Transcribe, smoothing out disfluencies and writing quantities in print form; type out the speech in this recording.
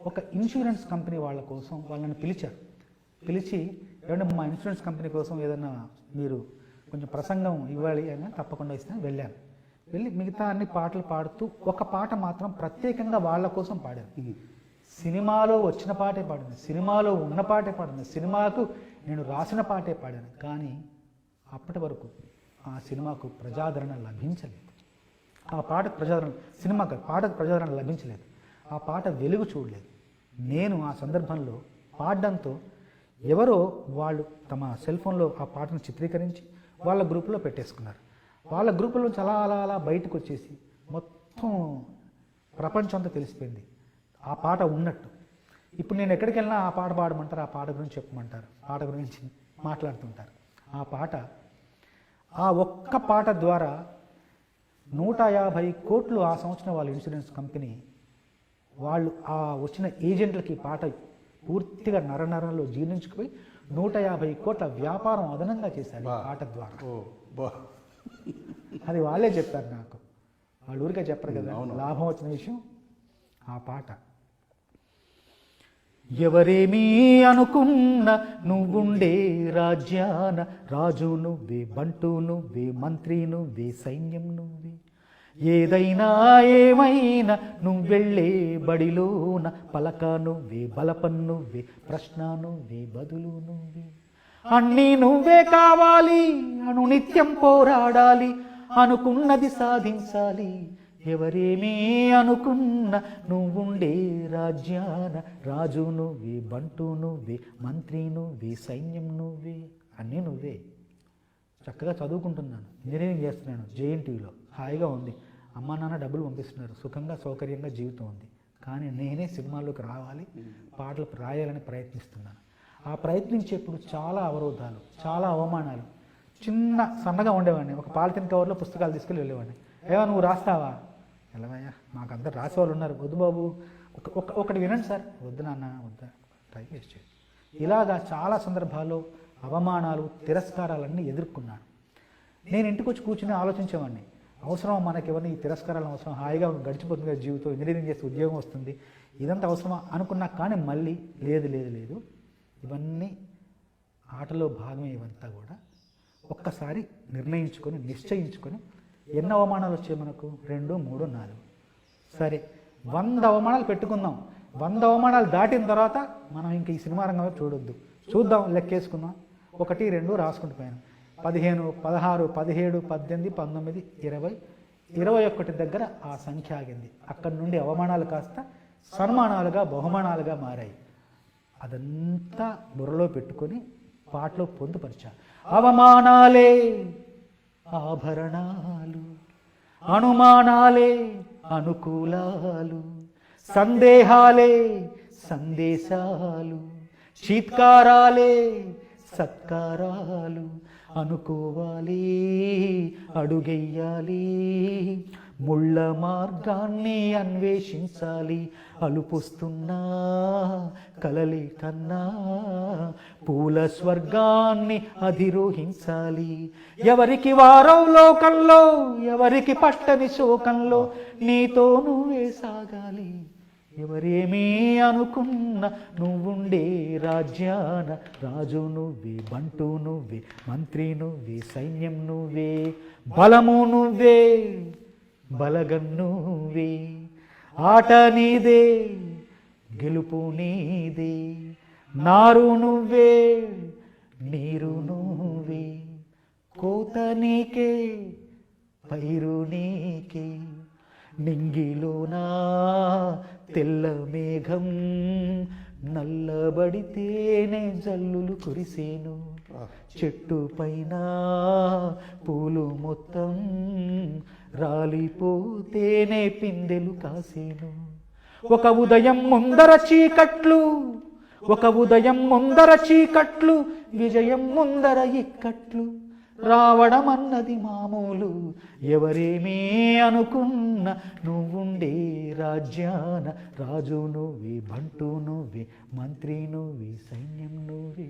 ఒక insurance company వాళ్ళ కోసం వాళ్ళని పిలిచారు. పిలిచి ఏమంటే మా ఇన్సూరెన్స్ కంపెనీ కోసం ఏదైనా మీరు కొంచెం ప్రసంగం ఇవ్వాలి అని తప్పకుండా ఇస్తాను. వెళ్ళాను. వెళ్ళి మిగతా అన్ని పాటలు పాడుతూ ఒక పాట మాత్రం ప్రత్యేకంగా వాళ్ళ కోసం పాడాను. సినిమాలో వచ్చిన పాటే పాడింది, సినిమాలో ఉన్న పాటే పాడింది, సినిమాకు నేను రాసిన పాటే పాడాను. కానీ అప్పటి వరకు ఆ సినిమాకు ప్రజాదరణ లభించలేదు. ఆ పాటకు ప్రజాదరణ, సినిమాకు పాటకు ప్రజాదరణ లభించలేదు. ఆ పాట వెలుగు చూడలేదు. నేను ఆ సందర్భంలో పాడడంతో ఎవరో వాళ్ళు తమ సెల్ ఫోన్లో ఆ పాటను చిత్రీకరించి వాళ్ళ గ్రూపులో పెట్టేసుకున్నారు. వాళ్ళ గ్రూపులో చాలా అలా అలా బయటకు వచ్చేసి మొత్తం ప్రపంచం అంతా తెలిసిపోయింది ఆ పాట ఉన్నట్టు. ఇప్పుడు నేను ఎక్కడికి వెళ్ళినా ఆ పాట పాడమంటారు, ఆ పాట గురించి చెప్పమంటారు, పాట గురించి మాట్లాడుతుంటారు. ఆ పాట, ఆ ఒక్క పాట ద్వారా 150 కోట్లు ఆ సంవత్సరం వాళ్ళ ఇన్సూరెన్స్ కంపెనీ వాళ్ళు ఆ వచ్చిన ఏజెంట్లకి పాట పూర్తిగా నరనరంలో జీర్ణించుకుపోయి 150 కోట్ల వ్యాపారం అదనంగా చేశారు ఈ పాట ద్వారా. అది వాళ్ళే చెప్పారు నాకు. వాళ్ళు ఊరికే చెప్పరు కదా లాభం వచ్చిన విషయం. ఆ పాట ఎవరేమీ అనుకున్న నువ్వుండే రాజ్యాన రాజు నువ్వే, బంటు నువ్వే, మంత్రి నువ్వే, సైన్యం నువ్వే, ఏదైనా ఏమైనా నువ్వెళ్ళే బడిలోన పలక నువ్వే, బలపం నువ్వే, ప్రశ్న నువ్వే, బదులు నువ్వే, అన్నీ నువ్వే కావాలి, అనునిత్యం పోరాడాలి, అనుకున్నది సాధించాలి, ఎవరేమీ అనుకున్న నువ్వుండే రాజ్యాన రాజు నువ్వే, బంటు నువ్వే, మంత్రి నువ్వే, సైన్యం నువ్వే, అన్నీ నువ్వే. చక్కగా చదువుకుంటున్నాను, ఇంజనీరింగ్ చేస్తున్నాను, జేఎన్టీయూలో హాయిగా ఉంది, అమ్మా నాన్న డబ్బులు పంపిస్తున్నారు, సుఖంగా సౌకర్యంగా జీవితం ఉంది. కానీ నేనే సినిమాల్లోకి రావాలి, పాటలు రాయాలని ప్రయత్నిస్తున్నాను. ఆ ప్రయత్నించేప్పుడు చాలా అవరోధాలు, చాలా అవమానాలు. చిన్న సన్నగా ఉండేవాడిని, ఒక పాలిథిన్ కవర్లో పుస్తకాలు తీసుకెళ్ళి వెళ్ళేవాడిని. ఏవా నువ్వు రాస్తావా? వెళ్ళవయ్యా, మాకు అందరు రాసేవాళ్ళు ఉన్నారు, వద్దు బాబు, ఒకటి వినండి సార్, వద్దు నాన్న, వద్దా, టైం వేస్ట్ చేయండి. ఇలాగా చాలా సందర్భాల్లో అవమానాలు, తిరస్కారాలన్నీ ఎదుర్కొన్నాను. నేను ఇంటికి వచ్చి కూర్చుని ఆలోచించేవాడిని, అవసరం మనకి ఎవరిని ఈ తిరస్కారాలు అవసరం, హాయిగా గడిచిపోతుంది కదా జీవితం, ఇంజనీరింగ్ చేస్తే ఉద్యోగం వస్తుంది, ఇదంతా అవసరమా అనుకున్నా. కానీ మళ్ళీ లేదు లేదు లేదు, ఇవన్నీ ఆటలో భాగమే, ఇవంతా కూడా ఒక్కసారి నిర్ణయించుకొని నిశ్చయించుకొని, ఎన్ని అవమానాలు వచ్చాయి మనకు, 2, 3, 4, సరే 100 అవమానాలు పెట్టుకుందాం. 100 అవమానాలు దాటిన తర్వాత మనం ఇంక ఈ సినిమా రంగంలో చూడొద్దు, చూద్దాం, లెక్కేసుకుందాం, 1, 2 రాసుకుంటూ పోయాను. 15, 16, 17, 18, 19, 20, 21 దగ్గర ఆ సంఖ్య ఆగింది. అక్కడి నుండి అవమానాలు కాస్త సన్మానాలుగా, బహుమానాలుగా మారాయి. అదంతా బుర్రలో పెట్టుకొని పాటలో పొందుపరిచా. అవమానాలే ఆభరణాలు, అనుమానాలే అనుకూలాలు, సందేహాలే సందేశాలు, చీత్కారాలే సత్కారాలు, అనుకోవాలి అడుగెయ్యాలి, ముళ్ళ మార్గాన్ని అన్వేషించాలి, అలుపుస్తున్నా కలలే కన్నా పూల స్వర్గాన్ని అధిరోహించాలి, ఎవరికి వారో లోకంలో, ఎవరికి పట్టని శోకంలో, నీతో నువ్వే సాగాలి, ఎవరేమీ అనుకున్న నువ్వుండే రాజ్యాన రాజు నువ్వే, బంటు నువ్వే, మంత్రి నువ్వే, సైన్యం నువ్వే, బలము నువ్వే, బలగం నువ్వే, ఆట నీదే, గెలుపు నీదే, నారు నువ్వే, నీరు నువ్వే, కోత నీకే, పైరు నీకే, నింగిలోనా తెల్ల మేఘం నల్లబడితేనే జల్లులు కురిసేను, చెట్టు పైన పూలు మొత్తం రాలిపోతేనే పిందెలు కాసేను, ఒక ఉదయం ముందర చీకట్లు, ఒక ఉదయం ముందర చీకట్లు, విజయం ముందర ఇక్కట్లు, రావడం అన్నది మామూలు, ఎవరేమీ అనుకున్న నువ్వుండే రాజ్యాన రాజు నువ్వే, బంటు నువ్వే, మంత్రి నువ్వే, సైన్యం నువ్వే.